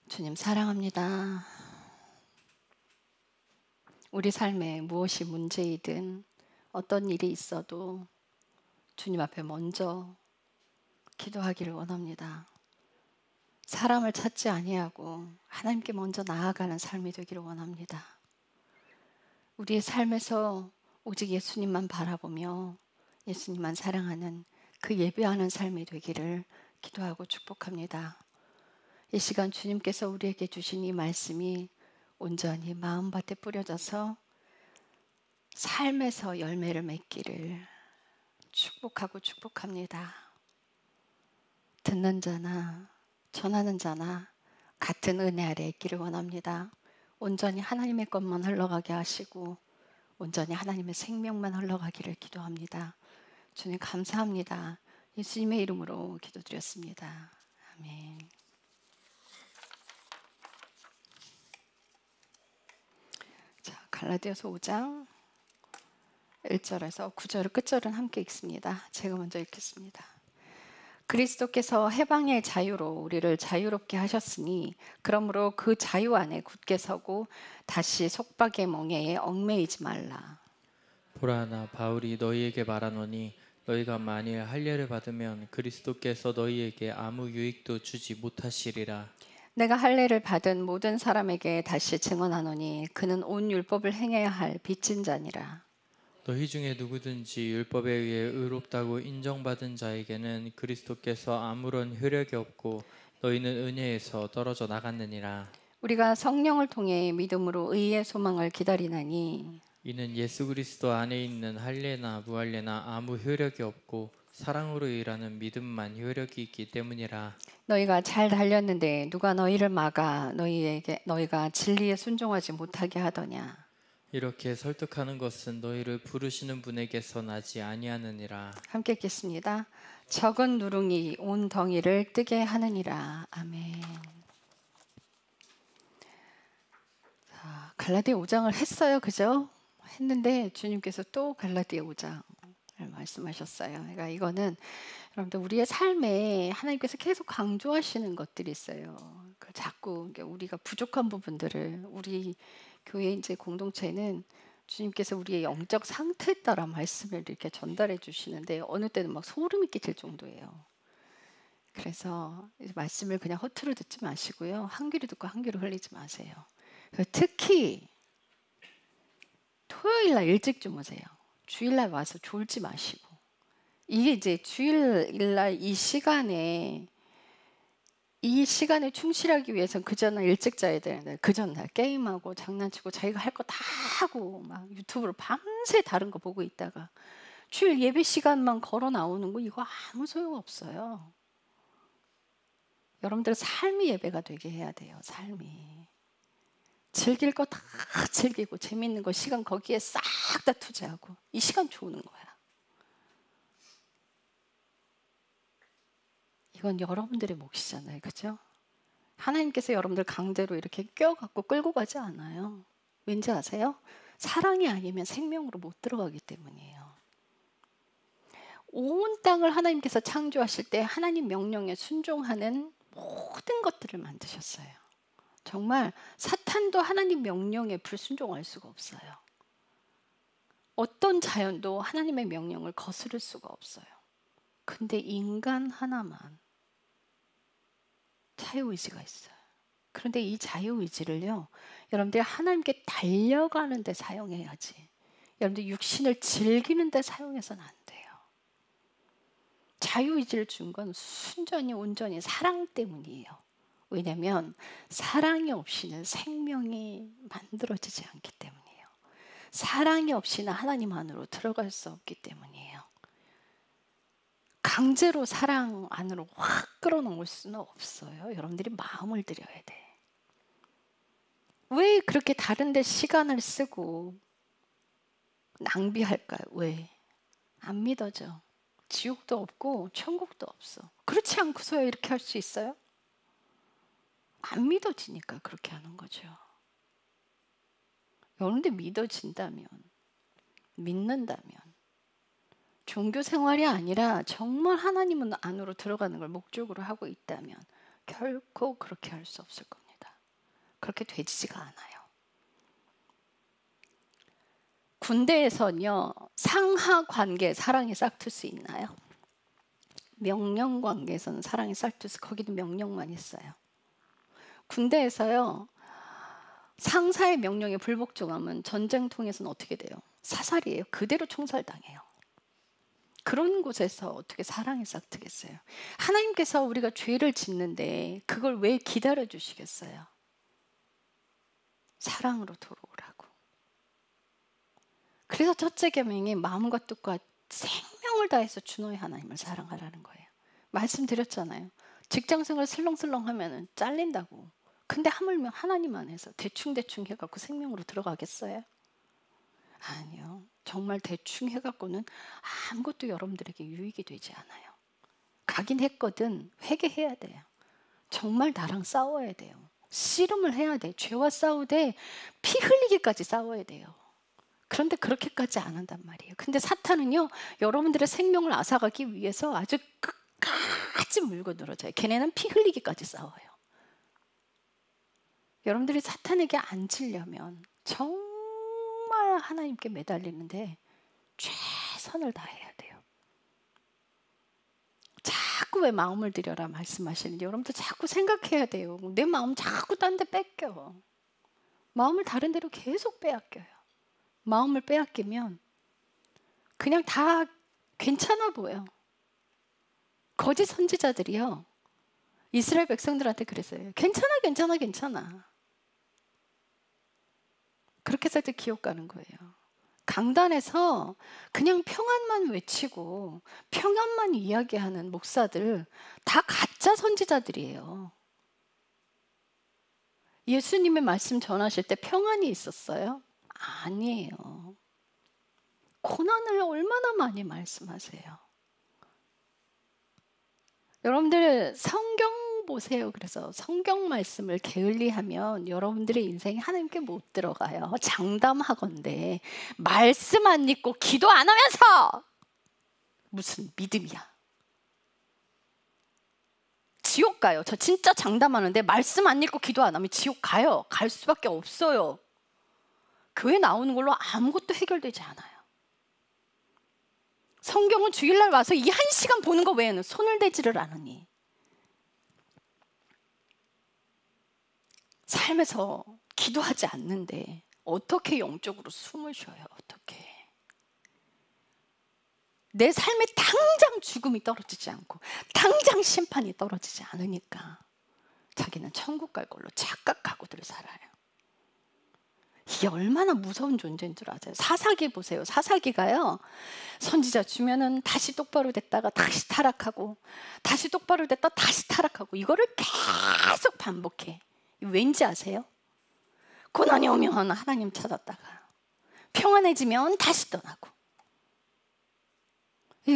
주님 사랑합니다. 우리 삶에 무엇이 문제이든 어떤 일이 있어도 주님 앞에 먼저 기도하기를 원합니다. 사람을 찾지 아니하고 하나님께 먼저 나아가는 삶이 되기를 원합니다. 우리의 삶에서 오직 예수님만 바라보며 예수님만 사랑하는 그 예배하는 삶이 되기를 기도하고 축복합니다. 이 시간 주님께서 우리에게 주신 이 말씀이 온전히 마음밭에 뿌려져서 삶에서 열매를 맺기를 축복하고 축복합니다. 듣는 자나 전하는 자나 같은 은혜 아래 있기를 원합니다. 온전히 하나님의 것만 흘러가게 하시고 온전히 하나님의 생명만 흘러가기를 기도합니다. 주님 감사합니다. 예수님의 이름으로 기도드렸습니다. 아멘. 자, 갈라디아서 5장 1절에서 9절 끝절은 함께 읽습니다. 제가 먼저 읽겠습니다. 그리스도께서 해방의 자유로 우리를 자유롭게 하셨으니 그러므로 그 자유 안에 굳게 서고 다시 속박의 멍에에 얽매이지 말라. 보라, 나 바울이 너희에게 말하노니 너희가 만일 할례를 받으면 그리스도께서 너희에게 아무 유익도 주지 못하시리라. 내가 할례를 받은 모든 사람에게 다시 증언하노니 그는 온 율법을 행해야 할 빚진 자니라. 너희 중에 누구든지 율법에 의해 의롭다고 인정받은 자에게는 그리스도께서 아무런 효력이 없고 너희는 은혜에서 떨어져 나갔느니라. 우리가 성령을 통해 믿음으로 의의 소망을 기다리나니 이는 예수 그리스도 안에 있는 할례나 무할례나 아무 효력이 없고 사랑으로 일하는 믿음만 효력이 있기 때문이라. 너희가 잘 달렸는데 누가 너희를 막아 너희가 진리에 순종하지 못하게 하더냐. 이렇게 설득하는 것은 너희를 부르시는 분에게서 나지 아니하느니라. 함께 읽겠습니다. 적은 누룽이 온 덩이를 뜨게 하느니라. 아멘. 자, 갈라디아 5장을 했어요. 그죠? 했는데 주님께서 또 갈라디아 5장을 말씀하셨어요. 그러니까 이거는 여러분들 우리의 삶에 하나님께서 계속 강조하시는 것들이 있어요. 그 자꾸 우리가 부족한 부분들을 우리 교회 이제 공동체는 주님께서 우리의 영적 상태에 따라 말씀을 이렇게 전달해 주시는데 어느 때는 막 소름이 끼칠 정도예요. 그래서 말씀을 그냥 허투루 듣지 마시고요. 한 귀로 듣고 한 귀로 흘리지 마세요. 특히 토요일 날 일찍 주무세요. 주일날 와서 졸지 마시고. 이게 이제 주일날 이 시간에 충실하기 위해서는 그 전날 일찍 자야 되는데 그 전날 게임하고 장난치고 자기가 할 거 다 하고 막 유튜브로 밤새 다른 거 보고 있다가 주일 예배 시간만 걸어 나오는 거 이거 아무 소용없어요. 여러분들 삶이 예배가 되게 해야 돼요. 삶이. 즐길 거 다 즐기고 재밌는 거 시간 거기에 싹 다 투자하고 이 시간 좋은 거야. 이건 여러분들의 몫이잖아요. 그죠? 하나님께서 여러분들 강제로 이렇게 껴갖고 끌고 가지 않아요. 왠지 아세요? 사랑이 아니면 생명으로 못 들어가기 때문이에요. 온 땅을 하나님께서 창조하실 때 하나님 명령에 순종하는 모든 것들을 만드셨어요. 정말 사탄도 하나님 명령에 불순종할 수가 없어요. 어떤 자연도 하나님의 명령을 거스를 수가 없어요. 근데 인간 하나만 자유의지가 있어요. 그런데 이 자유의지를요, 여러분들이 하나님께 달려가는 데 사용해야지. 여러분들 육신을 즐기는 데 사용해서는 안 돼요. 자유의지를 준 건 순전히 온전히 사랑 때문이에요. 왜냐하면 사랑이 없이는 생명이 만들어지지 않기 때문이에요. 사랑이 없이는 하나님 안으로 들어갈 수 없기 때문이에요. 강제로 사랑 안으로 확 끌어놓을 수는 없어요. 여러분들이 마음을 들여야 돼. 왜 그렇게 다른 데 시간을 쓰고 낭비할까요? 왜? 안 믿어져. 지옥도 없고 천국도 없어. 그렇지 않고서야 이렇게 할 수 있어요? 안 믿어지니까 그렇게 하는 거죠. 여러분들 믿어진다면, 믿는다면 종교 생활이 아니라 정말 하나님 안으로 들어가는 걸 목적으로 하고 있다면 결코 그렇게 할 수 없을 겁니다. 그렇게 되지가 않아요. 군대에서는요, 상하 관계 사랑이 싹틀 수 있나요? 명령 관계에서는 사랑이 싹틀 수, 거기도 명령만 있어요. 군대에서요, 상사의 명령에 불복종하면 전쟁통에서는 어떻게 돼요? 사살이에요. 그대로 총살당해요. 그런 곳에서 어떻게 사랑이 싹트겠어요? 하나님께서 우리가 죄를 짓는데 그걸 왜 기다려 주시겠어요? 사랑으로 돌아오라고. 그래서 첫째 계명이 마음과 뜻과 생명을 다해서 주 너의 하나님을 사랑하라는 거예요. 말씀드렸잖아요. 직장생활 슬렁슬렁 하면 잘린다고. 근데 하물며 하나님 안에서 대충대충 해갖고 생명으로 들어가겠어요? 아니요. 정말 대충 해갖고는 아무것도 여러분들에게 유익이 되지 않아요. 가긴 했거든. 회개해야 돼요. 정말 나랑 싸워야 돼요. 씨름을 해야 돼. 죄와 싸우되 피 흘리기까지 싸워야 돼요. 그런데 그렇게까지 안 한단 말이에요. 근데 사탄은요, 여러분들의 생명을 앗아가기 위해서 아주 끝까지 물고 늘어져요. 걔네는 피 흘리기까지 싸워요. 여러분들이 사탄에게 안 지려면 정말 하나님께 매달리는데 최선을 다해야 돼요. 자꾸 왜 마음을 들여라 말씀하시는지 여러분들 자꾸 생각해야 돼요. 내 마음 자꾸 딴 데 뺏겨. 마음을 다른 데로 계속 빼앗겨요. 마음을 빼앗기면 그냥 다 괜찮아 보여. 거짓 선지자들이요, 이스라엘 백성들한테 그랬어요. 괜찮아, 괜찮아, 괜찮아. 그렇게 살 때 기억 가는 거예요. 강단에서 그냥 평안만 외치고 평안만 이야기하는 목사들 다 가짜 선지자들이에요. 예수님의 말씀 전하실 때 평안이 있었어요? 아니에요. 고난을 얼마나 많이 말씀하세요. 여러분들 성경 보세요. 그래서 성경 말씀을 게을리하면 여러분들의 인생이 하나님께 못 들어가요. 장담하건대 말씀 안 읽고 기도 안 하면서 무슨 믿음이야. 지옥 가요. 저 진짜 장담하는데 말씀 안 읽고 기도 안 하면 지옥 가요. 갈 수밖에 없어요. 교회 나오는 걸로 아무것도 해결되지 않아요. 성경은 주일날 와서 이 1시간 보는 거 외에는 손을 대지를 않으니 삶에서 기도하지 않는데 어떻게 영적으로 숨을 쉬어요? 어떻게? 내 삶에 당장 죽음이 떨어지지 않고 당장 심판이 떨어지지 않으니까 자기는 천국 갈 걸로 착각하고들 살아요. 이게 얼마나 무서운 존재인 줄 아세요? 사사기 보세요. 사사기가요, 선지자 주면은 다시 똑바로 됐다가 다시 타락하고 다시 똑바로 됐다 다시 타락하고 이거를 계속 반복해. 왠지 아세요? 고난이 오면 하나님 찾았다가 평안해지면 다시 떠나고.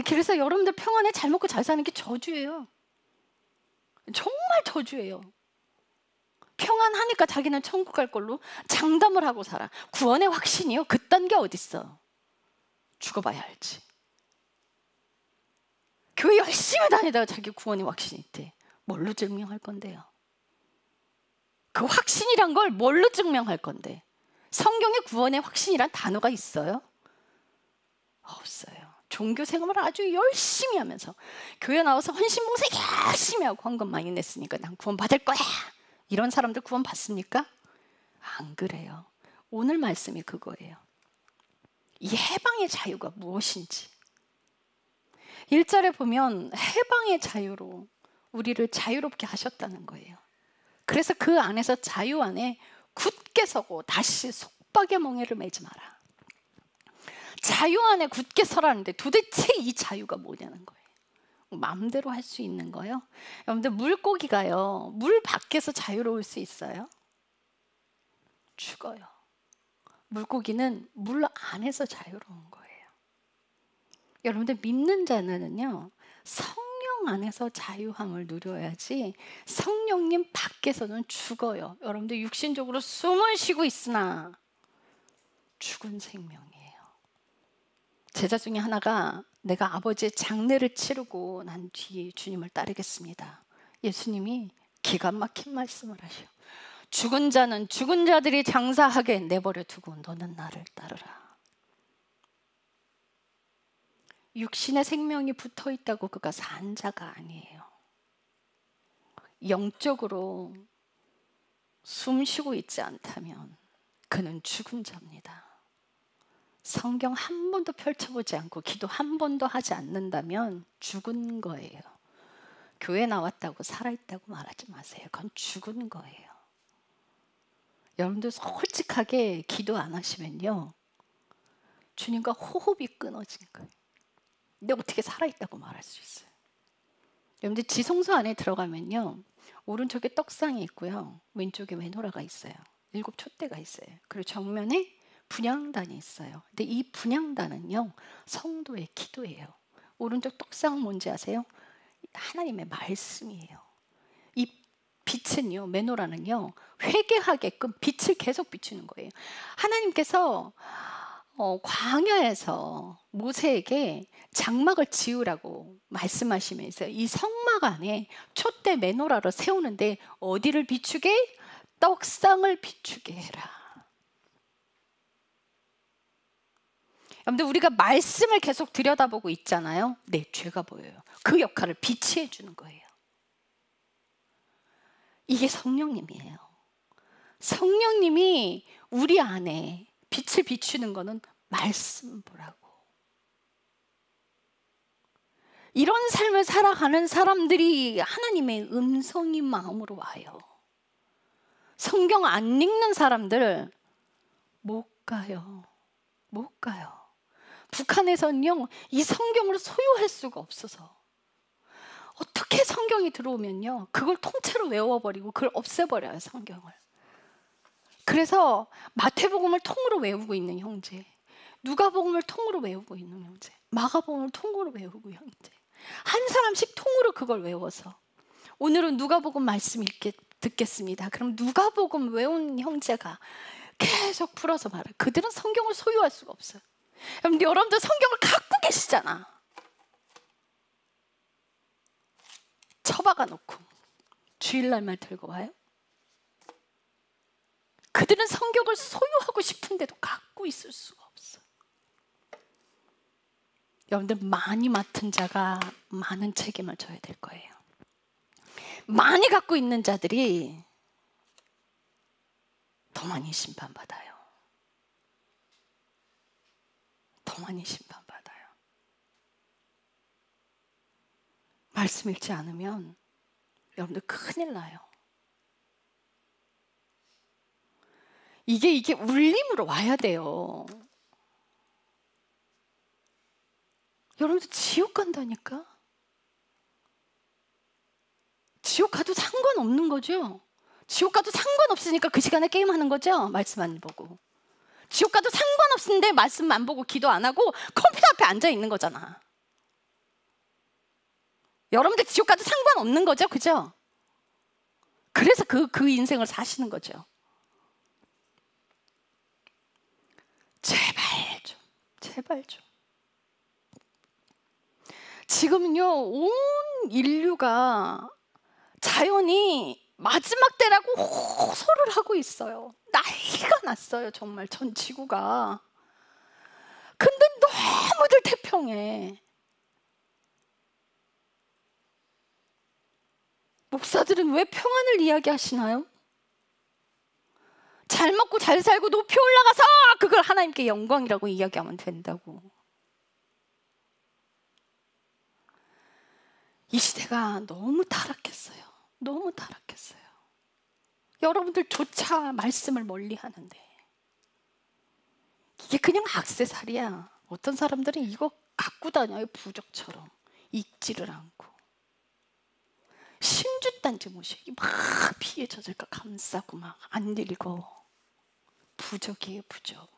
그래서 여러분들 평안에 잘 먹고 잘 사는 게 저주예요. 정말 저주예요. 평안하니까 자기는 천국 갈 걸로 장담을 하고 살아. 구원의 확신이요? 그딴 게 어딨어. 죽어봐야 알지. 교회 열심히 다니다가 자기 구원의 확신이 있대. 뭘로 증명할 건데요? 그 확신이란 걸 뭘로 증명할 건데? 성경에 구원의 확신이란 단어가 있어요? 없어요. 종교 생활을 아주 열심히 하면서 교회 나와서 헌신봉사 열심히 하고 헌금 많이 냈으니까 난 구원 받을 거야. 이런 사람들 구원 받습니까? 안 그래요. 오늘 말씀이 그거예요. 이 해방의 자유가 무엇인지. 1절에 보면 해방의 자유로 우리를 자유롭게 하셨다는 거예요. 그래서 그 안에서 자유 안에 굳게 서고 다시 속박의 멍에를 매지 마라. 자유 안에 굳게 서라는데 도대체 이 자유가 뭐냐는 거예요. 마음대로 할 수 있는 거요? 여러분들 물고기가요, 물 밖에서 자유로울 수 있어요? 죽어요. 물고기는 물 안에서 자유로운 거예요. 여러분들 믿는 자는요, 성령 안에서 자유함을 누려야지 성령님 밖에서는 죽어요. 여러분들 육신적으로 숨을 쉬고 있으나 죽은 생명이에요. 제자 중에 하나가 내가 아버지의 장례를 치르고 난 뒤에 주님을 따르겠습니다. 예수님이 기가 막힌 말씀을 하셔. 죽은 자는 죽은 자들이 장사하게 내버려 두고 너는 나를 따르라. 육신의 생명이 붙어 있다고 그가 산 자가 아니에요. 영적으로 숨 쉬고 있지 않다면 그는 죽은 자입니다. 성경 한 번도 펼쳐보지 않고 기도 한 번도 하지 않는다면 죽은 거예요. 교회 나왔다고 살아있다고 말하지 마세요. 그건 죽은 거예요. 여러분들 솔직하게 기도 안 하시면요, 주님과 호흡이 끊어진 거예요. 근데 어떻게 살아있다고 말할 수 있어요? 여러분들 지성소 안에 들어가면요, 오른쪽에 떡상이 있고요, 왼쪽에 메노라가 있어요. 7 촛대가 있어요. 그리고 정면에 분향단이 있어요. 근데 이 분향단은요, 성도의 기도예요. 오른쪽 떡상 뭔지 아세요? 하나님의 말씀이에요. 이 빛은요, 메노라는요, 회개하게끔 빛을 계속 비추는 거예요. 하나님께서 광야에서 모세에게 장막을 지으라고 말씀하시면서 이 성막 안에 촛대 메노라를 세우는데 어디를 비추게? 떡상을 비추게 해라. 여러분들, 우리가 말씀을 계속 들여다보고 있잖아요. 네, 죄가 보여요. 그 역할을 빛이 해주는 거예요. 이게 성령님이에요. 성령님이 우리 안에 빛을 비추는 거는 말씀 보라고. 이런 삶을 살아가는 사람들이 하나님의 음성인 마음으로 와요. 성경 안 읽는 사람들 못 가요. 못 가요. 북한에서는요, 이 성경을 소유할 수가 없어서 어떻게 성경이 들어오면요, 그걸 통째로 외워버리고 그걸 없애버려요, 성경을. 그래서 마태복음을 통으로 외우고 있는 형제, 누가복음을 통으로 외우고 있는 형제, 마가복음을 통으로 외우고 있는 형제, 한 사람씩 통으로 그걸 외워서 오늘은 누가복음 말씀 듣겠습니다. 그럼 누가복음 외운 형제가 계속 풀어서 말해요. 그들은 성경을 소유할 수가 없어요. 여러분들 성경을 갖고 계시잖아. 처박아 놓고 주일날만 들고 와요? 그들은 성경을 소유하고 싶은데도 갖고 있을 수가 없어. 여러분들, 많이 맡은 자가 많은 책임을 져야 될 거예요. 많이 갖고 있는 자들이 더 많이 심판받아요. 더 많이 심판받아요. 말씀 읽지 않으면 여러분들 큰일 나요. 이게 울림으로 와야 돼요. 여러분들 지옥 간다니까? 지옥 가도 상관없는 거죠? 지옥 가도 상관없으니까 그 시간에 게임하는 거죠? 말씀 안 보고. 지옥 가도 상관없는데 말씀 안 보고 기도 안 하고 컴퓨터 앞에 앉아 있는 거잖아. 여러분들 지옥 가도 상관없는 거죠? 그죠? 그래서 그 인생을 사시는 거죠. 제발 좀, 제발 좀. 지금은요, 온 인류가 자연이 마지막 때라고 호소를 하고 있어요. 난리가 났어요, 정말 전 지구가. 근데 너무들 태평해. 목사들은 왜 평안을 이야기하시나요? 잘 먹고 잘 살고 높이 올라가서 그걸 하나님께 영광이라고 이야기하면 된다고. 이 시대가 너무 타락했어요. 너무 타락했어요. 여러분들조차 말씀을 멀리 하는데 이게 그냥 액세서리야. 어떤 사람들은 이거 갖고 다녀요, 부적처럼. 읽지를 않고. 신주단지 모시기 막 피해 젖을까 감싸고 막 안 읽어. 부적이에요, 부적.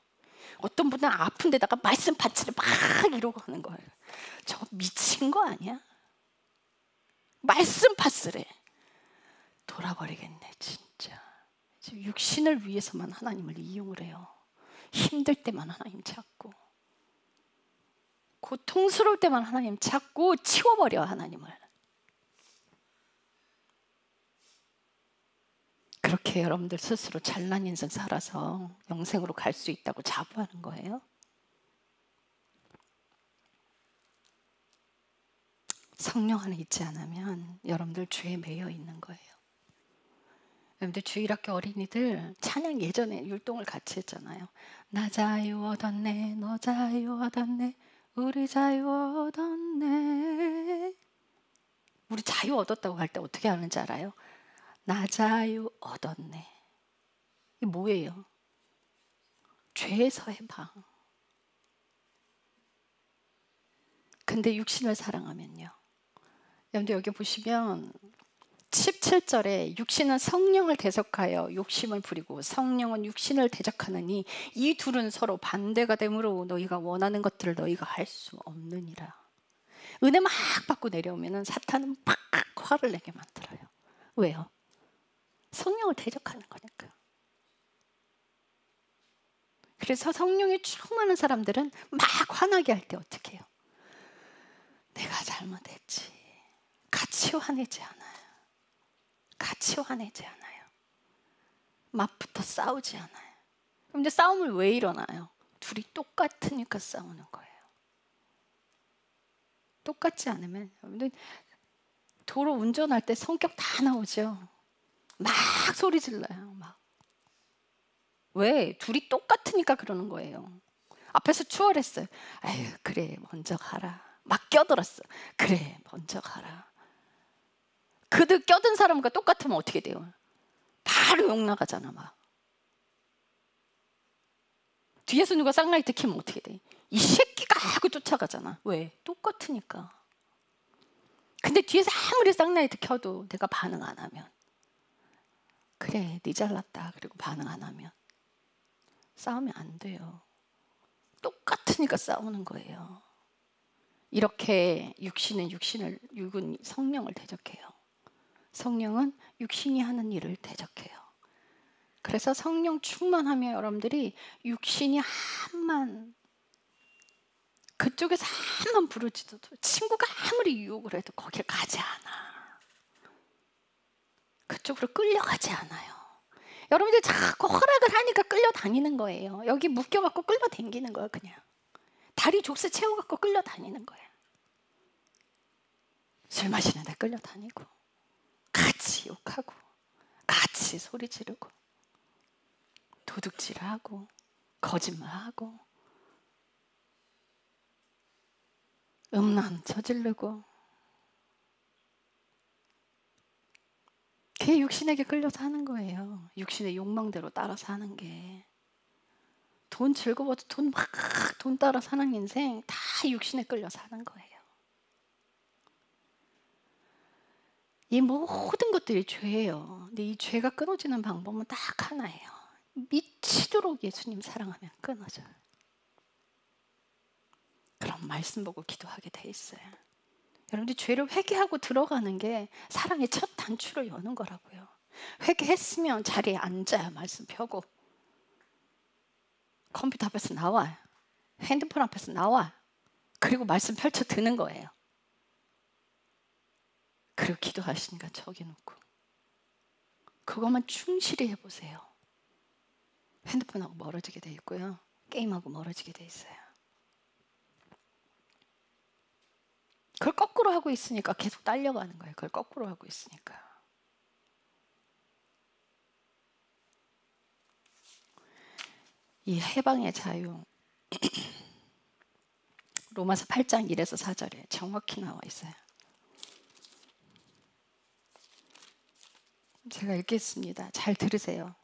어떤 분은 아픈 데다가 말씀 파츠를 막 이러고 하는 거예요. 저 미친 거 아니야? 말씀 파스래. 돌아버리겠네, 진짜. 지금 육신을 위해서만 하나님을 이용을 해요. 힘들 때만 하나님 찾고, 고통스러울 때만 하나님 찾고 치워버려, 하나님을. 그렇게 여러분들 스스로 잘난 인생 살아서 영생으로 갈 수 있다고 자부하는 거예요? 성령 안에 있지 않으면 여러분들 죄에 매여 있는 거예요. 여러분들 주일학교 어린이들 찬양 예전에 율동을 같이 했잖아요. 나 자유 얻었네, 너 자유 얻었네, 우리 자유 얻었네. 우리 자유 얻었다고 할 때 어떻게 하는지 알아요? 나 자유 얻었네. 이게 뭐예요? 죄에서 해방. 근데 육신을 사랑하면요. 여러분들 여기 보시면 17절에 육신은 성령을 대적하여 욕심을 부리고 성령은 육신을 대적하느니 이 둘은 서로 반대가 되므로 너희가 원하는 것들을 너희가 할 수 없느니라. 은혜 막 받고 내려오면 사탄은 막 화를 내게 만들어요. 왜요? 성령을 대적하는 거니까. 그래서 성령이 충만한 사람들은 막 화나게 할 때 어떻게 해요? 내가 잘못했지. 같이 화내지 않아요. 같이 화내지 않아요. 맞붙어 싸우지 않아요. 그럼 이제 싸움을 왜 일어나요? 둘이 똑같으니까 싸우는 거예요. 똑같지 않으면 도로 운전할 때 성격 다 나오죠. 막 소리 질러요. 막. 왜? 둘이 똑같으니까 그러는 거예요. 앞에서 추월했어요. 아유 그래 먼저 가라. 막 껴들었어. 그래 먼저 가라. 그들 껴든 사람과 똑같으면 어떻게 돼요? 바로 욕 나가잖아 막. 뒤에서 누가 쌍라이트 켜면 어떻게 돼? 이 새끼가 하고 쫓아가잖아. 왜? 똑같으니까. 근데 뒤에서 아무리 쌍라이트 켜도 내가 반응 안 하면 그래 네 잘났다 그리고 반응 안 하면 싸우면 안 돼요. 똑같으니까 싸우는 거예요. 이렇게 육은 성령을 대적해요. 성령은 육신이 하는 일을 대적해요. 그래서 성령 충만하면 여러분들이 육신이 한만 그쪽에서 한만 부르짖어도 친구가 아무리 유혹을 해도 거길 가지 않아. 그쪽으로 끌려가지 않아요. 여러분들 자꾸 허락을 하니까 끌려다니는 거예요. 여기 묶여갖고 끌려다니는 거야 그냥. 다리 족쇄 채워갖고 끌려다니는 거예요. 술 마시는데 끌려다니고 같이 욕하고 같이 소리 지르고 도둑질하고 거짓말하고 음란 저지르고 그게 육신에게 끌려서 하는 거예요. 육신의 욕망대로 따라 사는 게. 돈 즐거워도 돈 따라 사는 인생 다 육신에 끌려 사는 거예요. 이 모든 것들이 죄예요. 근데 이 죄가 끊어지는 방법은 딱 하나예요. 미치도록 예수님 사랑하면 끊어져요. 그럼 말씀 보고 기도하게 돼 있어요. 여러분들 죄를 회개하고 들어가는 게 사랑의 첫 단추를 여는 거라고요. 회개했으면 자리에 앉아야 말씀 펴고 컴퓨터 앞에서 나와요. 핸드폰 앞에서 나와요. 그리고 말씀 펼쳐 드는 거예요. 그리고 기도하시니까 저기 놓고 그것만 충실히 해보세요. 핸드폰하고 멀어지게 돼 있고요. 게임하고 멀어지게 돼 있어요. 그걸 거꾸로 하고 있으니까 계속 딸려가는 거예요. 그걸 거꾸로 하고 있으니까. 이 해방의 자유 로마서 8장 1에서 4절에 정확히 나와 있어요. 제가 읽겠습니다. 잘 들으세요.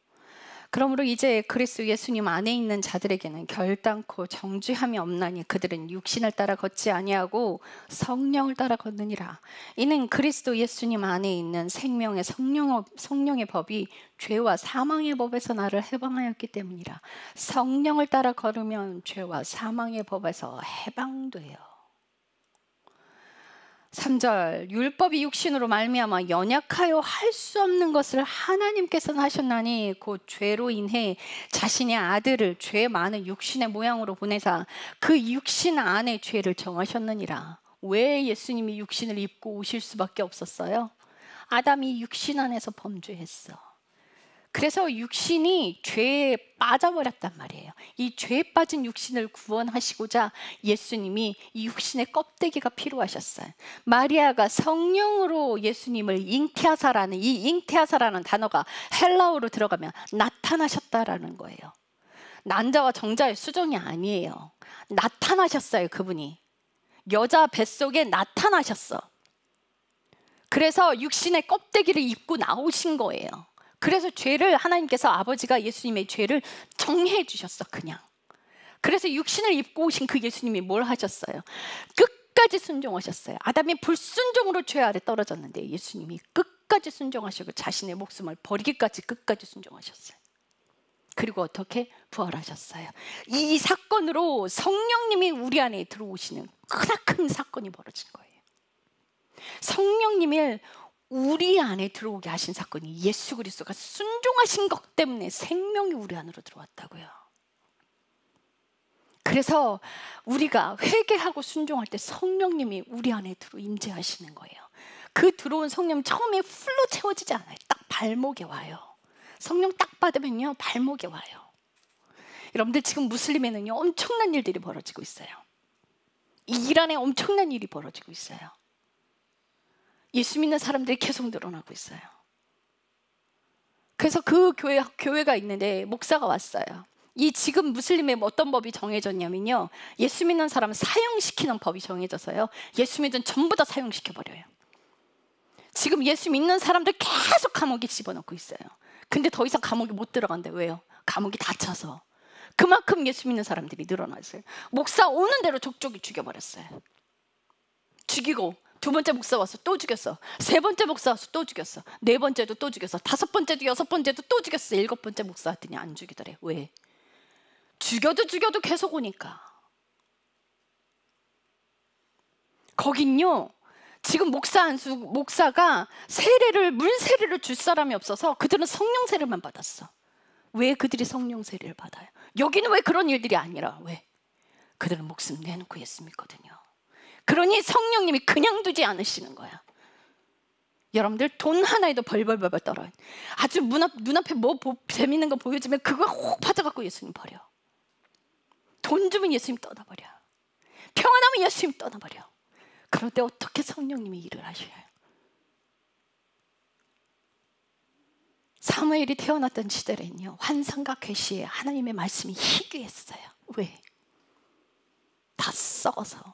그러므로 이제 그리스도 예수님 안에 있는 자들에게는 결단코 정죄함이 없나니 그들은 육신을 따라 걷지 아니하고 성령을 따라 걷느니라. 이는 그리스도 예수님 안에 있는 생명의 성령의 법이 죄와 사망의 법에서 나를 해방하였기 때문이라. 성령을 따라 걸으면 죄와 사망의 법에서 해방돼요. 3절 율법이 육신으로 말미암아 연약하여 할 수 없는 것을 하나님께서는 하셨나니 곧 죄로 인해 자신의 아들을 죄 많은 육신의 모양으로 보내사 그 육신 안에 죄를 정하셨느니라. 왜 예수님이 육신을 입고 오실 수밖에 없었어요? 아담이 육신 안에서 범죄했어. 그래서 육신이 죄에 빠져버렸단 말이에요. 이 죄에 빠진 육신을 구원하시고자 예수님이 이 육신의 껍데기가 필요하셨어요. 마리아가 성령으로 예수님을 잉태하사라는, 이 잉태하사라는 단어가 헬라어로 들어가면 나타나셨다라는 거예요. 난자와 정자의 수정이 아니에요. 나타나셨어요. 그분이 여자 뱃속에 나타나셨어. 그래서 육신의 껍데기를 입고 나오신 거예요. 그래서 죄를, 하나님께서 아버지가 예수님의 죄를 정해해 주셨어. 그냥. 그래서 육신을 입고 오신 그 예수님이 뭘 하셨어요? 끝까지 순종하셨어요. 아담이 불순종으로 죄 아래 떨어졌는데 예수님이 끝까지 순종하시고 자신의 목숨을 버리기까지 끝까지 순종하셨어요. 그리고 어떻게 부활하셨어요? 이 사건으로 성령님이 우리 안에 들어오시는 크나큰 사건이 벌어진 거예요. 성령님을 우리 안에 들어오게 하신 사건이 예수 그리스도가 순종하신 것 때문에 생명이 우리 안으로 들어왔다고요. 그래서 우리가 회개하고 순종할 때 성령님이 우리 안에 들어 임재하시는 거예요. 그 들어온 성령 처음에 풀로 채워지지 않아요. 딱 발목에 와요. 성령 딱 받으면요 발목에 와요. 여러분들 지금 무슬림에는요 엄청난 일들이 벌어지고 있어요. 이란에 엄청난 일이 벌어지고 있어요. 예수 믿는 사람들이 계속 늘어나고 있어요. 그래서 그 교회가 있는데 목사가 왔어요. 이 지금 무슬림에 어떤 법이 정해졌냐면요, 예수 믿는 사람 사형시키는 법이 정해져서요, 예수 믿은 전부 다 사형시켜버려요. 지금 예수 믿는 사람들 계속 감옥에 집어넣고 있어요. 근데 더 이상 감옥에 못 들어간대. 왜요? 감옥이 닫혀서. 그만큼 예수 믿는 사람들이 늘어났어요. 목사 오는 대로 족족이 죽여버렸어요. 죽이고 두 번째 목사 와서 또 죽였어. 세 번째 목사 와서 또 죽였어. 네 번째도 또 죽였어. 다섯 번째도 여섯 번째도 또 죽였어. 일곱 번째 목사 왔더니 안 죽이더래. 왜? 죽여도 계속 오니까. 거긴요 지금 목사가 물 세례를 줄 사람이 없어서 그들은 성령 세례만 받았어. 왜 그들이 성령 세례를 받아요? 여기는 왜 그런 일들이 아니라 왜? 그들은 목숨 내놓고 예수 믿거든요. 그러니 성령님이 그냥 두지 않으시는 거야. 여러분들 돈 하나에도 벌벌벌 떨어요. 아주 눈앞에 뭐 재밌는 거 보여주면 그거 혹 받아갖고 예수님 버려. 돈 주면 예수님 떠나버려. 평안하면 예수님 떠나버려. 그런데 어떻게 성령님이 일을 하셔요? 사무엘이 태어났던 시절에는요 환상과 계시에 하나님의 말씀이 희귀했어요. 왜? 다 썩어서.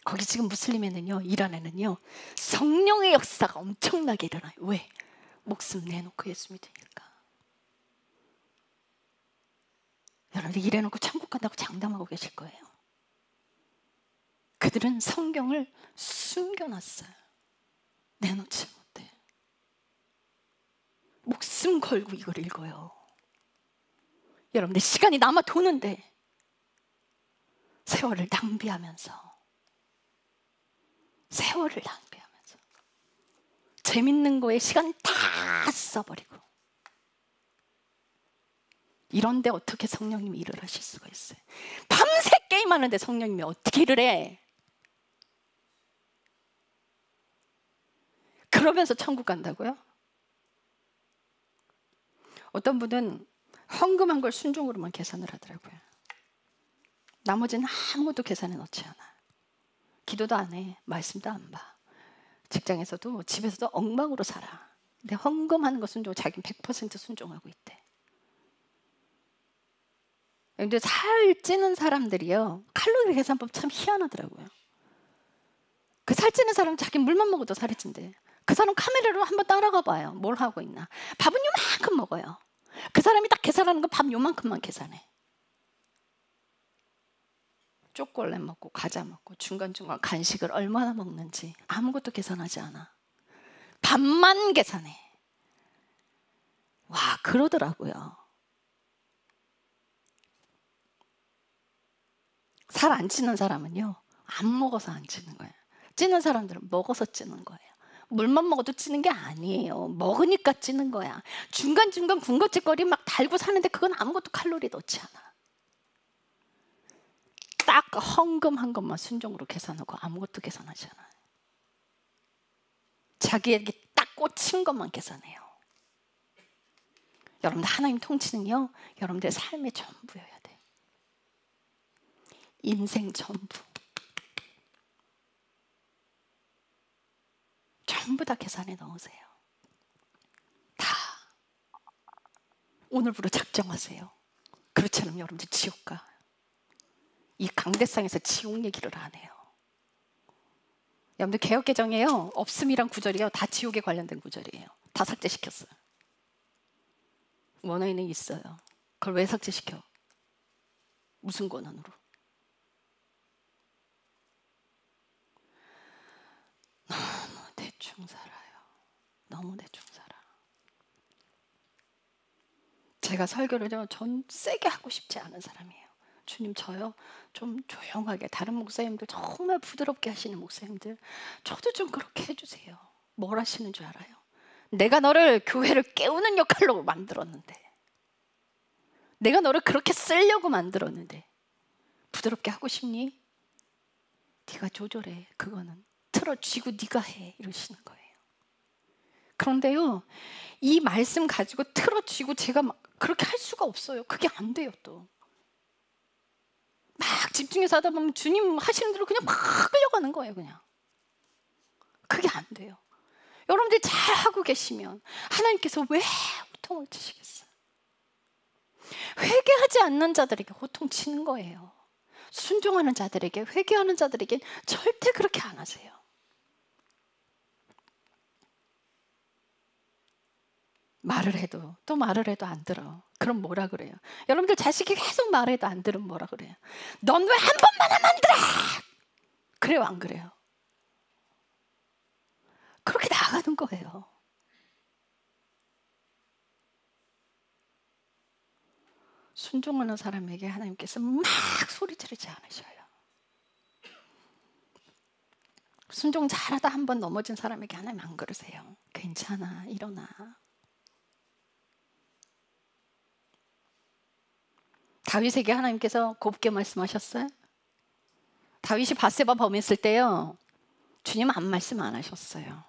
거기 지금 무슬림에는요, 이란에는요 성령의 역사가 엄청나게 일어나요. 왜? 목숨 내놓고 예수 믿으니까. 여러분들 이래놓고 천국 간다고 장담하고 계실 거예요. 그들은 성경을 숨겨놨어요. 내놓지 못해. 목숨 걸고 이걸 읽어요. 여러분들 시간이 남아 도는데 세월을 낭비하면서 재밌는 거에 시간 다 써버리고, 이런데 어떻게 성령님이 일을 하실 수가 있어요? 밤새 게임하는데 성령님이 어떻게 일을 해? 그러면서 천국 간다고요? 어떤 분은 헌금한 걸 순종으로만 계산을 하더라고요. 나머지는 아무것도 계산에 넣지 않아. 기도도 안 해. 말씀도 안 봐. 직장에서도 집에서도 엉망으로 살아. 근데 헌금하는 거 순종, 자기는 100% 순종하고 있대. 근데 살 찌는 사람들이요 칼로리 계산법 참 희한하더라고요. 그 살찌는 사람은 자기 물만 먹어도 살이 찐대. 그 사람 카메라로 한번 따라가 봐요. 뭘 하고 있나. 밥은 요만큼 먹어요. 그 사람이 딱 계산하는 건 밥 요만큼만 계산해. 초콜릿 먹고 과자 먹고 중간중간 간식을 얼마나 먹는지 아무것도 계산하지 않아. 밥만 계산해. 와, 그러더라고요. 살 안 찌는 사람은요 안 먹어서 안 찌는 거예요. 찌는 사람들은 먹어서 찌는 거예요. 물만 먹어도 찌는 게 아니에요. 먹으니까 찌는 거야. 중간중간 군것질거리 막 달고 사는데 그건 아무것도 칼로리 넣지 않아. 딱 헌금한 것만 순종으로 계산하고 아무것도 계산하지 않아요. 자기에게 딱 꽂힌 것만 계산해요. 여러분들 하나님 통치는요, 여러분들의 삶의 전부여야 돼요. 인생 전부. 전부 다 계산에 넣으세요. 다. 오늘부로 작정하세요. 그렇지 않으면 여러분들 지옥 가. 이 강대상에서 지옥 얘기를 안 해요. 여러분들 개역개정에요, 없음이란 구절이요, 다 지옥에 관련된 구절이에요. 다 삭제시켰어요. 원어에는 있어요. 그걸 왜 삭제시켜? 무슨 권한으로? 너무 대충 살아요. 너무 대충 살아. 제가 설교를 전 세게 하고 싶지 않은 사람이에요. 주님, 저요 좀 조용하게, 다른 목사님들 정말 부드럽게 하시는 목사님들, 저도 좀 그렇게 해주세요. 뭘 하시는 줄 알아요? 내가 너를 교회를 깨우는 역할로 만들었는데, 내가 너를 그렇게 쓰려고 만들었는데 부드럽게 하고 싶니? 네가 조절해. 그거는 틀어쥐고 네가 해. 이러시는 거예요. 그런데요, 이 말씀 가지고 틀어쥐고 제가 막 그렇게 할 수가 없어요. 그게 안 돼요. 또 막 집중해서 하다 보면 주님 하시는 대로 그냥 막 끌려가는 거예요. 그냥 그게 안 돼요. 여러분들이 잘 하고 계시면 하나님께서 왜 호통을 치시겠어요? 회개하지 않는 자들에게 호통 치는 거예요. 순종하는 자들에게, 회개하는 자들에게 절대 그렇게 안 하세요. 말을 해도 또 말을 해도 안 들어. 그럼 뭐라 그래요? 여러분들 자식이 계속 말해도 안 들으면 뭐라 그래요? 넌 왜 한 번만 하면 안 들어? 그래요, 안 그래요? 그렇게 나가는 거예요. 순종하는 사람에게 하나님께서 막 소리 지르지 않으셔요. 순종 잘하다 한 번 넘어진 사람에게 하나님 안 그러세요. 괜찮아, 일어나. 다윗에게 하나님께서 곱게 말씀하셨어요? 다윗이 밧세바 범했을 때요, 주님 안 말씀 안 하셨어요.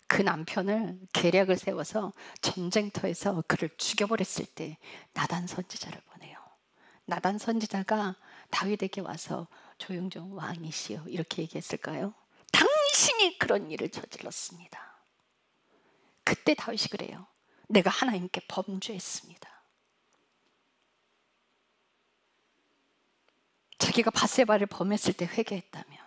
그 남편을 계략을 세워서 전쟁터에서 그를 죽여버렸을 때 나단 선지자를 보내요. 나단 선지자가 다윗에게 와서 조용 좀 왕이시여 이렇게 얘기했을까요? 당신이 그런 일을 저질렀습니다. 그때 다윗이 그래요. 내가 하나님께 범죄했습니다. 자기가 밧세바를 범했을 때 회개했다면,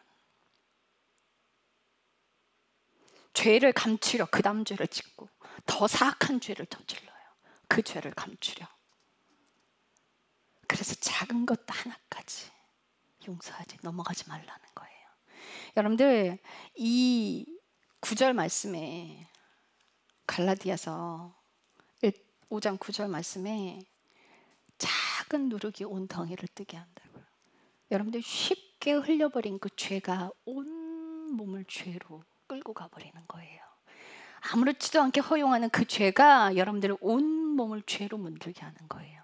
죄를 감추려 그 다음 죄를 짓고 더 사악한 죄를 저질러요. 그 죄를 감추려. 그래서 작은 것 하나까지 용서하지, 넘어가지 말라는 거예요. 여러분들, 이 9절 말씀에, 갈라디아서 5장 9절 말씀에 작은 누룩이 온 덩이를 뜨게 한다고요. 여러분들 쉽게 흘려버린 그 죄가 온 몸을 죄로 끌고 가버리는 거예요. 아무렇지도 않게 허용하는 그 죄가 여러분들의 온 몸을 죄로 문들게 하는 거예요.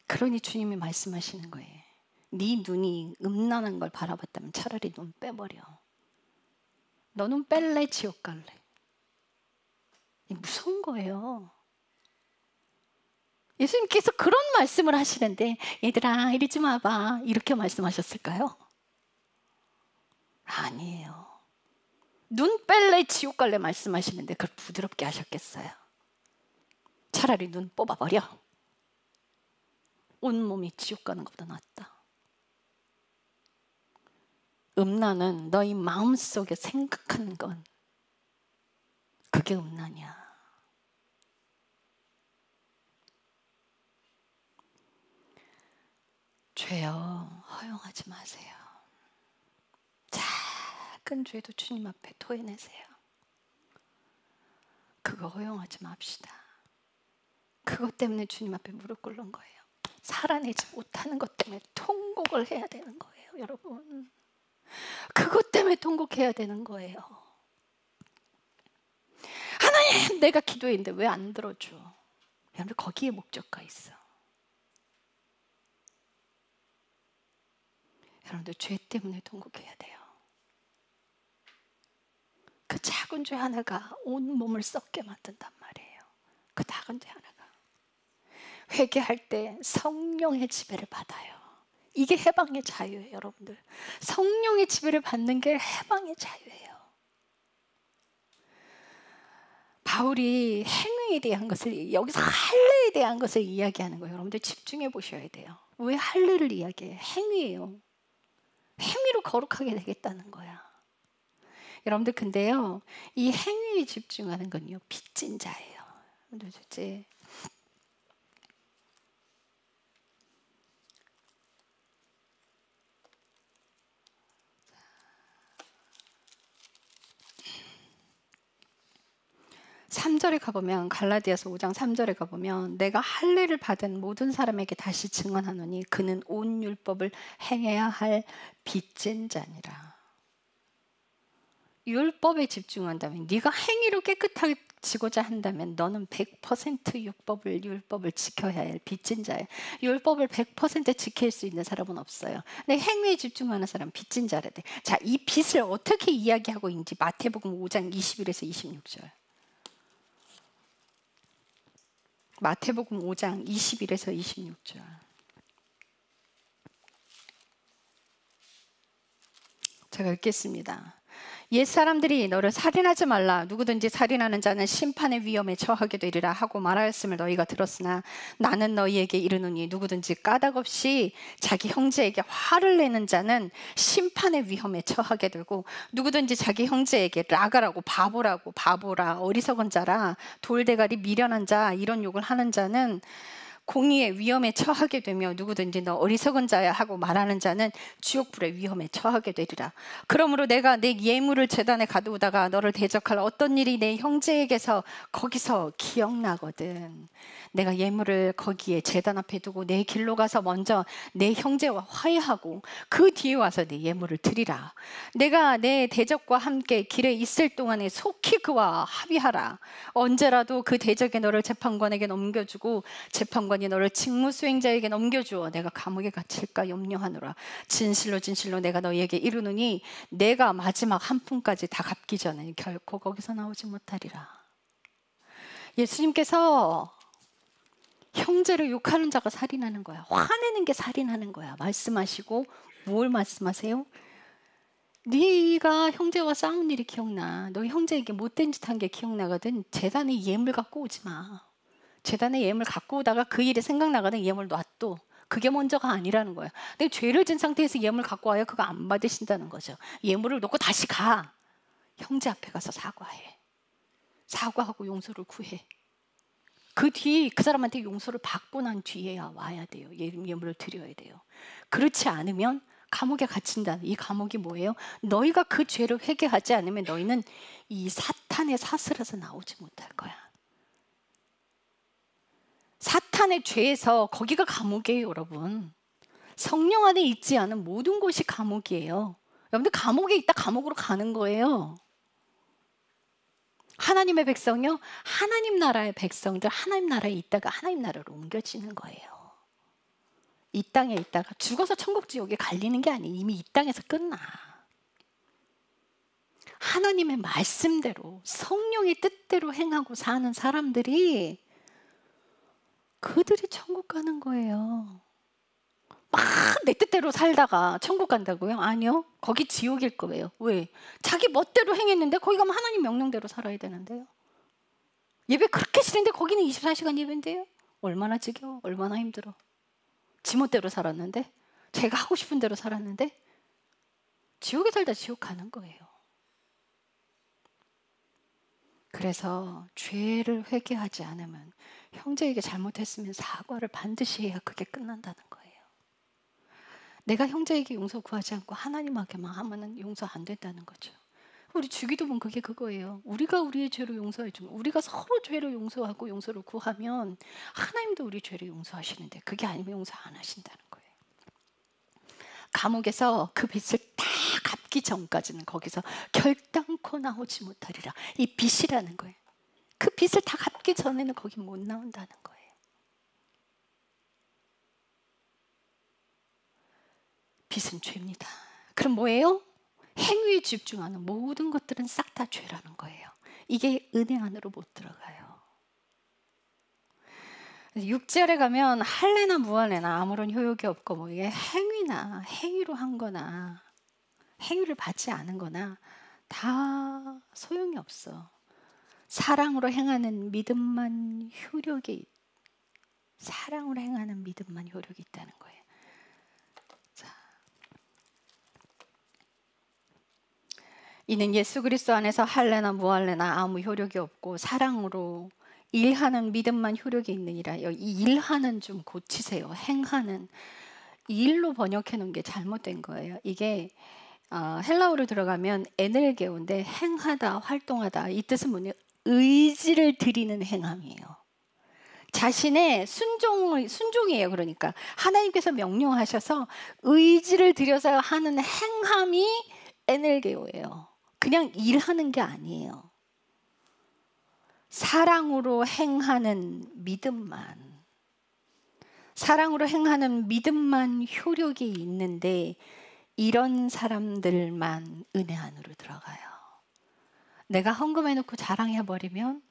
그러니 주님이 말씀하시는 거예요. 네 눈이 음란한 걸 바라봤다면 차라리 눈 빼버려. 너 눈 뺄래? 지옥 갈래? 무서운 거예요. 예수님께서 그런 말씀을 하시는데, 얘들아 이리 좀 와봐, 이렇게 말씀하셨을까요? 아니에요. 눈 뺄래? 지옥 갈래? 말씀하시는데 그걸 부드럽게 하셨겠어요? 차라리 눈 뽑아버려. 온몸이 지옥 가는 것보다 낫다. 음란은 너희 마음속에 생각하는 건, 그게 음란이야. 죄요, 허용하지 마세요. 작은 죄도 주님 앞에 토해내세요. 그거 허용하지 맙시다. 그것 때문에 주님 앞에 무릎 꿇는 거예요. 살아내지 못하는 것 때문에 통곡을 해야 되는 거예요, 여러분. 그것 때문에 통곡해야 되는 거예요. 하나님, 내가 기도했는데 왜 안 들어줘? 여러분, 거기에 목적가 있어. 여러분들 죄 때문에 통곡해야 돼요. 그 작은 죄 하나가 온 몸을 썩게 만든단 말이에요. 그 작은 죄 하나가. 회개할 때 성령의 지배를 받아요. 이게 해방의 자유예요, 여러분들. 성령의 지배를 받는 게 해방의 자유예요. 바울이 행위에 대한 것을, 여기서 할례에 대한 것을 이야기하는 거예요. 여러분들 집중해 보셔야 돼요. 왜 할례를 이야기해요? 행위예요. 행위로 거룩하게 되겠다는 거야. 여러분들 근데요, 이 행위에 집중하는 건요, 빚진 자예요. 도대체 3절에 가보면, 갈라디아서 5장 3절에 가보면, 내가 할례를 받은 모든 사람에게 다시 증언하노니 그는 온 율법을 행해야 할 빚진 자니라. 율법에 집중한다면, 네가 행위로 깨끗해지고자 한다면 너는 100% 율법을 지켜야 할 빚진 자예요. 율법을 100% 지킬 수 있는 사람은 없어요. 근데 행위에 집중하는 사람 빚진 자래 돼. 자, 이 빚을 어떻게 이야기하고 있는지 마태복음 5장 21에서 26절. 마태복음 5장 21에서 26절. 제가 읽겠습니다. 옛사람들이 너를 살인하지 말라, 누구든지 살인하는 자는 심판의 위험에 처하게 되리라 하고 말하였음을 너희가 들었으나 나는 너희에게 이르노니 누구든지 까닭없이 자기 형제에게 화를 내는 자는 심판의 위험에 처하게 되고, 누구든지 자기 형제에게 라가라고, 바보라, 어리석은 자라, 돌대가리, 미련한 자, 이런 욕을 하는 자는 공의의 위험에 처하게 되며, 누구든지 너 어리석은 자야 하고 말하는 자는 지옥불의 위험에 처하게 되리라. 그러므로 내가 내 예물을 제단에 가두다가 너를 대적할 어떤 일이 내 형제에게서 거기서 기억나거든, 내가 예물을 거기에 제단 앞에 두고 내 길로 가서 먼저 내 형제와 화해하고 그 뒤에 와서 내 예물을 드리라. 내가 내 대적과 함께 길에 있을 동안에 속히 그와 합의하라. 언제라도 그 대적이 너를 재판관에게 넘겨주고 재판관이 너를 직무수행자에게 넘겨주어 내가 감옥에 갇힐까 염려하노라. 진실로 내가 너희에게 이르노니 내가 마지막 한 푼까지 다 갚기 전에 결코 거기서 나오지 못하리라. 예수님께서 형제를 욕하는 자가 살인하는 거야, 화내는 게 살인하는 거야 말씀하시고, 뭘 말씀하세요? 네가 형제와 싸운 일이 기억나, 너 형제에게 못된 짓 한 게 기억나거든, 제단에 예물 갖고 오지 마. 제단에 예물 갖고 오다가 그 일이 생각나거든, 예물 놔둬. 그게 먼저가 아니라는 거야. 근데 죄를 진 상태에서 예물 갖고 와요, 그거 안 받으신다는 거죠. 예물을 놓고 다시 가, 형제 앞에 가서 사과해. 사과하고 용서를 구해. 그 뒤 그 사람한테 용서를 받고 난 뒤에야 와야 돼요. 예물을 드려야 돼요. 그렇지 않으면 감옥에 갇힌다는, 이 감옥이 뭐예요? 너희가 그 죄를 회개하지 않으면 너희는 이 사탄의 사슬에서 나오지 못할 거야. 사탄의 죄에서, 거기가 감옥이에요, 여러분. 성령 안에 있지 않은 모든 곳이 감옥이에요. 여러분들 감옥에 있다 감옥으로 가는 거예요. 하나님의 백성이요, 하나님 나라의 백성들, 하나님 나라에 있다가 하나님 나라로 옮겨지는 거예요. 이 땅에 있다가 죽어서 천국 지옥에 갈리는 게 아니에요. 이미 이 땅에서 끝나. 하나님의 말씀대로 성령의 뜻대로 행하고 사는 사람들이, 그들이 천국 가는 거예요. 막 내 뜻대로 살다가 천국 간다고요? 아니요. 거기 지옥일 거예요. 왜? 자기 멋대로 행했는데 거기 가면 하나님 명령대로 살아야 되는데요. 예배 그렇게 싫은데 거기는 24시간 예배인데요. 얼마나 지겨워, 얼마나 힘들어. 지멋대로 살았는데, 제가 하고 싶은 대로 살았는데 지옥에 살다 지옥 가는 거예요. 그래서 죄를 회개하지 않으면, 형제에게 잘못했으면 사과를 반드시 해야 그게 끝난다는 거예요. 내가 형제에게 용서 구하지 않고 하나님에게만 하면은 용서 안 된다는 거죠. 우리 주기도문 그게 그거예요. 우리가 우리의 죄를 용서해 주면, 우리가 서로 죄를 용서하고 용서를 구하면 하나님도 우리 죄를 용서하시는데, 그게 아니면 용서 안 하신다는 거예요. 감옥에서 그 빚을 다 갚기 전까지는 거기서 결단코 나오지 못하리라. 이 빚이라는 거예요. 그 빚을 다 갚기 전에는 거기 못 나온다는 거예요. 빚은 죄입니다. 그럼 뭐예요? 행위에 집중하는 모든 것들은 싹 다 죄라는 거예요. 이게 은혜 안으로 못 들어가요. 6절에 가면 할례나 무할례나 아무런 효력이 없고 뭐 이게 행위나 행위로 한 거나 행위를 받지 않은 거나 다 소용이 없어. 사랑으로 행하는 믿음만 효력이, 사랑으로 행하는 믿음만 효력이 있다는 거예요. 자, 이는 예수 그리스도 안에서 할례나 무할례나 아무 효력이 없고 사랑으로 일하는 믿음만 효력이 있느니라. 이 일하는 좀 고치세요. 행하는, 이 일로 번역해 놓은 게 잘못된 거예요. 이게 헬라어로 들어가면 에넬게오인데 행하다, 활동하다, 이 뜻은 뭐냐? 의지를 드리는 행함이에요. 자신의 순종이에요. 그러니까 하나님께서 명령하셔서 의지를 들여서 하는 행함이 에넬게오예요. 그냥 일하는 게 아니에요. 사랑으로 행하는 믿음만, 사랑으로 행하는 믿음만 효력이 있는데 이런 사람들만 은혜 안으로 들어가요. 내가 헌금해놓고 자랑해버리면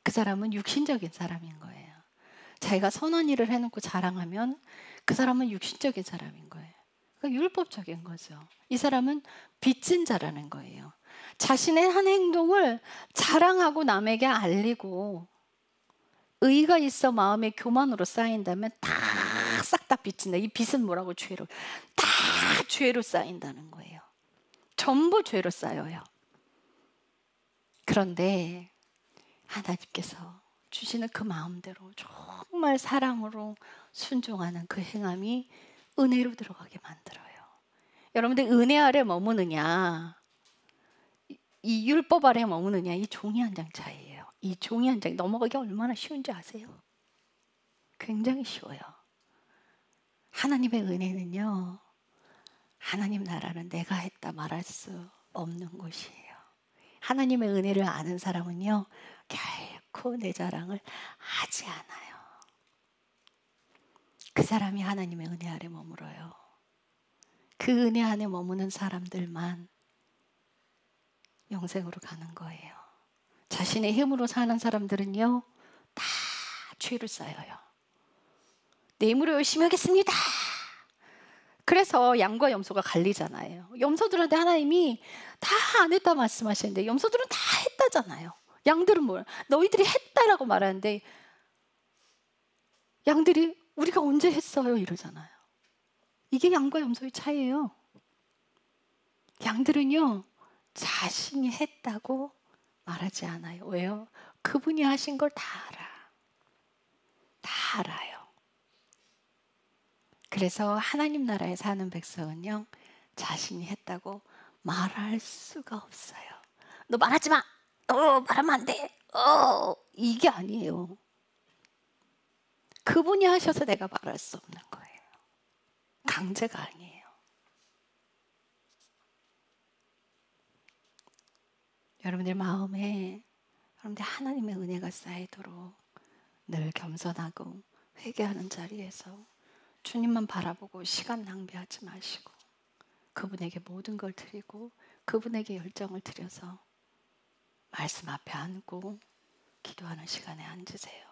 그 사람은 육신적인 사람인 거예요. 자기가 선한 일을 해놓고 자랑하면 그 사람은 육신적인 사람인 거예요. 그러니까 율법적인 거죠. 이 사람은 빚진 자라는 거예요. 자신의 한 행동을 자랑하고 남에게 알리고 의가 있어 마음의 교만으로 쌓인다면 싹 다 빚진다. 이 빚은 뭐라고? 죄로. 다 죄로 쌓인다는 거예요. 전부 죄로 쌓여요. 그런데 하나님께서 주시는 그 마음대로 정말 사랑으로 순종하는 그 행함이 은혜로 들어가게 만들어요. 여러분들 은혜 아래 머무느냐, 이 율법 아래 머무느냐, 이 종이 한 장 차이예요. 이 종이 한 장 넘어가기 얼마나 쉬운지 아세요? 굉장히 쉬워요. 하나님의 은혜는요, 하나님 나라는 내가 했다 말할 수 없는 곳이에요. 하나님의 은혜를 아는 사람은요, 결코 내 자랑을 하지 않아요. 그 사람이 하나님의 은혜 아래 머물어요. 그 은혜 안에 머무는 사람들만 영생으로 가는 거예요. 자신의 힘으로 사는 사람들은요, 다 죄를 쌓여요. 내 힘으로 열심히 하겠습니다. 그래서 양과 염소가 갈리잖아요. 염소들한테 하나님이 다 안 했다 말씀하시는데 염소들은 다 했다잖아요. 양들은 뭐야? 너희들이 했다라고 말하는데 양들이 우리가 언제 했어요? 이러잖아요. 이게 양과 염소의 차이예요. 양들은요, 자신이 했다고 말하지 않아요. 왜요? 그분이 하신 걸 다 알아. 다 알아요. 그래서 하나님 나라에 사는 백성은요, 자신이 했다고 말할 수가 없어요. 너 말하지 마. 말하면 안 돼. 이게 아니에요. 그분이 하셔서 내가 말할 수 없는 거예요. 강제가 아니에요. 여러분들 마음에 여러분들 하나님의 은혜가 쌓이도록 늘 겸손하고 회개하는 자리에서 주님만 바라보고 시간 낭비하지 마시고 그분에게 모든 걸 드리고 그분에게 열정을 드려서 말씀 앞에 앉고 기도하는 시간에 앉으세요.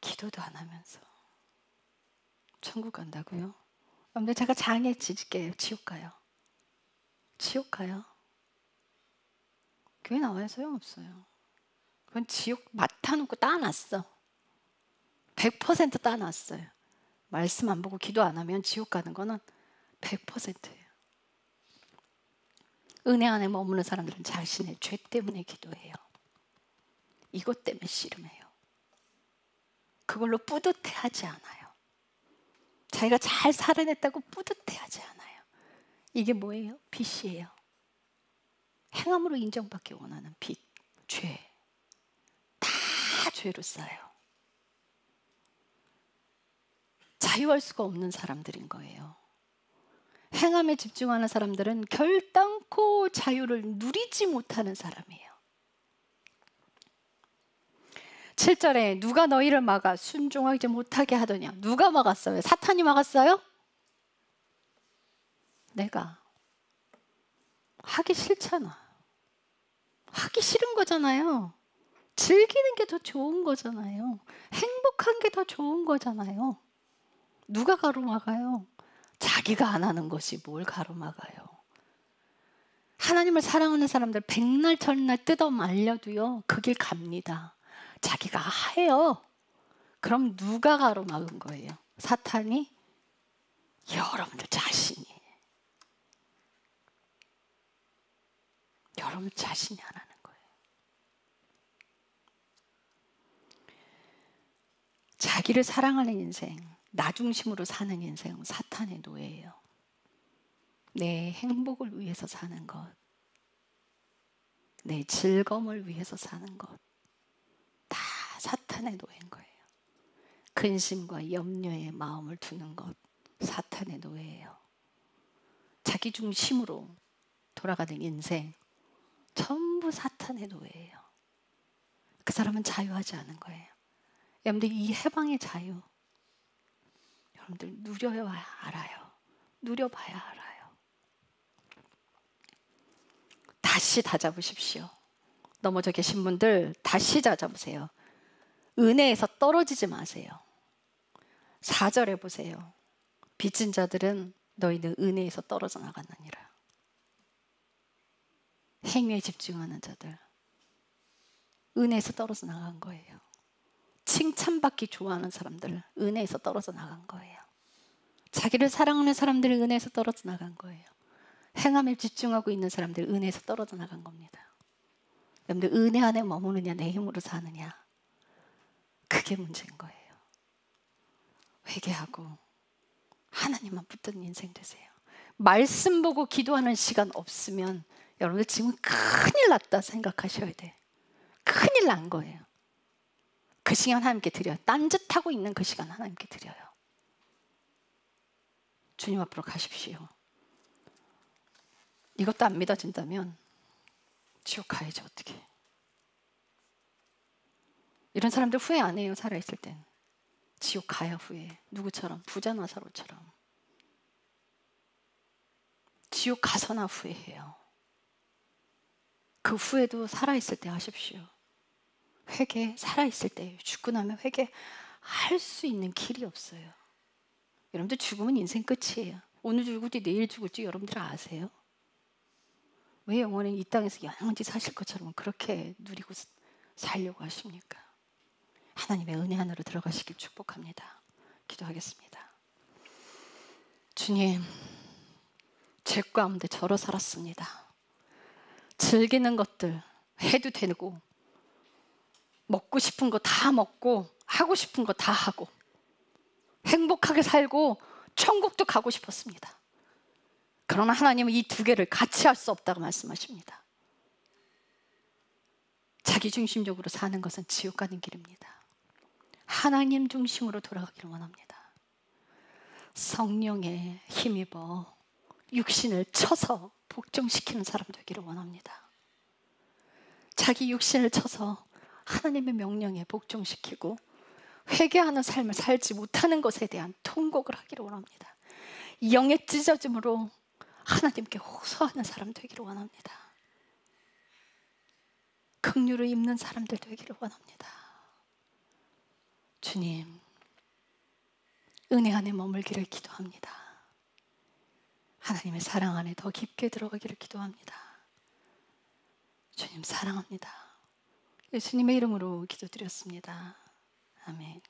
기도도 안 하면서 천국 간다고요? 여러분들 제가 장애 지질게요. 지옥 가요? 지옥 가요? 교회 나와야 소용없어요. 그건 지옥 맡아놓고 따놨어. 100% 따놨어요. 말씀 안 보고 기도 안 하면 지옥 가는 거는 100%예요. 은혜 안에 머무는 사람들은 자신의 죄 때문에 기도해요. 이것 때문에 씨름해요. 그걸로 뿌듯해하지 않아요. 자기가 잘 살아냈다고 뿌듯해하지 않아요. 이게 뭐예요? 빚이에요. 행함으로 인정받기 원하는 빚, 죄. 다 죄로 쌓여요. 자유할 수가 없는 사람들인 거예요. 행함에 집중하는 사람들은 결단코 자유를 누리지 못하는 사람이에요. 7절에 누가 너희를 막아 순종하지 못하게 하더냐. 누가 막았어요? 사탄이 막았어요? 내가 하기 싫잖아. 하기 싫은 거잖아요. 즐기는 게 더 좋은 거잖아요. 행복한 게 더 좋은 거잖아요. 누가 가로막아요? 자기가 안 하는 것이 뭘 가로막아요? 하나님을 사랑하는 사람들 백날 천날 뜯어 말려도요, 그 길 갑니다. 자기가 해요. 그럼 누가 가로막은 거예요? 사탄이? 여러분들 자신이. 여러분 자신이 안 하는 거예요. 자기를 사랑하는 인생, 나 중심으로 사는 인생은 사탄의 노예예요. 내 행복을 위해서 사는 것, 내 즐거움을 위해서 사는 것, 다 사탄의 노예인 거예요. 근심과 염려의 마음을 두는 것, 사탄의 노예예요. 자기 중심으로 돌아가는 인생, 전부 사탄의 노예예요. 그 사람은 자유하지 않은 거예요. 여러분들 이 해방의 자유, 여러분들 누려야 알아요. 누려봐야 알아요. 다시 다잡으십시오. 넘어져 계신 분들 다시 다잡으세요. 은혜에서 떨어지지 마세요. 4절에 보세요. 빚진 자들은 너희는 은혜에서 떨어져 나갔느니라. 행위에 집중하는 자들, 은혜에서 떨어져 나간 거예요. 칭찬받기 좋아하는 사람들, 은혜에서 떨어져 나간 거예요. 자기를 사랑하는 사람들은 은혜에서 떨어져 나간 거예요. 행함에 집중하고 있는 사람들, 은혜에서 떨어져 나간 겁니다. 여러분들 은혜 안에 머무느냐 내 힘으로 사느냐, 그게 문제인 거예요. 회개하고 하나님만 붙드는 인생 되세요. 말씀 보고 기도하는 시간 없으면 여러분들 지금 큰일 났다 생각하셔야 돼. 큰일 난 거예요. 그 시간 하나님께 드려요. 딴짓하고 있는 그 시간 하나님께 드려요. 주님 앞으로 가십시오. 이것도 안 믿어진다면 지옥 가야죠. 어떻게. 이런 사람들 후회 안 해요. 살아있을 땐. 지옥 가야 후회. 누구처럼? 부자 나사로처럼. 지옥 가서나 후회해요. 그 후회도 살아있을 때 하십시오. 회개 살아있을 때. 죽고 나면 회개할 수 있는 길이 없어요. 여러분들 죽으면 인생 끝이에요. 오늘 죽을지 내일 죽을지 여러분들 아세요? 왜 영원히 이 땅에서 영원히 사실 것처럼 그렇게 누리고 살려고 하십니까? 하나님의 은혜 안으로 들어가시길 축복합니다. 기도하겠습니다. 주님, 죄 가운데 절어 살았습니다. 즐기는 것들 해도 되고, 먹고 싶은 거 다 먹고, 하고 싶은 거 다 하고, 행복하게 살고 천국도 가고 싶었습니다. 그러나 하나님은 이 두 개를 같이 할 수 없다고 말씀하십니다. 자기 중심적으로 사는 것은 지옥 가는 길입니다. 하나님 중심으로 돌아가기를 원합니다. 성령에 힘입어 육신을 쳐서 복종시키는 사람 되기를 원합니다. 자기 육신을 쳐서 하나님의 명령에 복종시키고 회개하는 삶을 살지 못하는 것에 대한 통곡을 하기를 원합니다. 영의 찢어짐으로 하나님께 호소하는 사람 되기를 원합니다. 긍휼을 입는 사람들 되기를 원합니다. 주님, 은혜 안에 머물기를 기도합니다. 하나님의 사랑 안에 더 깊게 들어가기를 기도합니다. 주님 사랑합니다. 예수님의 이름으로 기도드렸습니다. 아멘.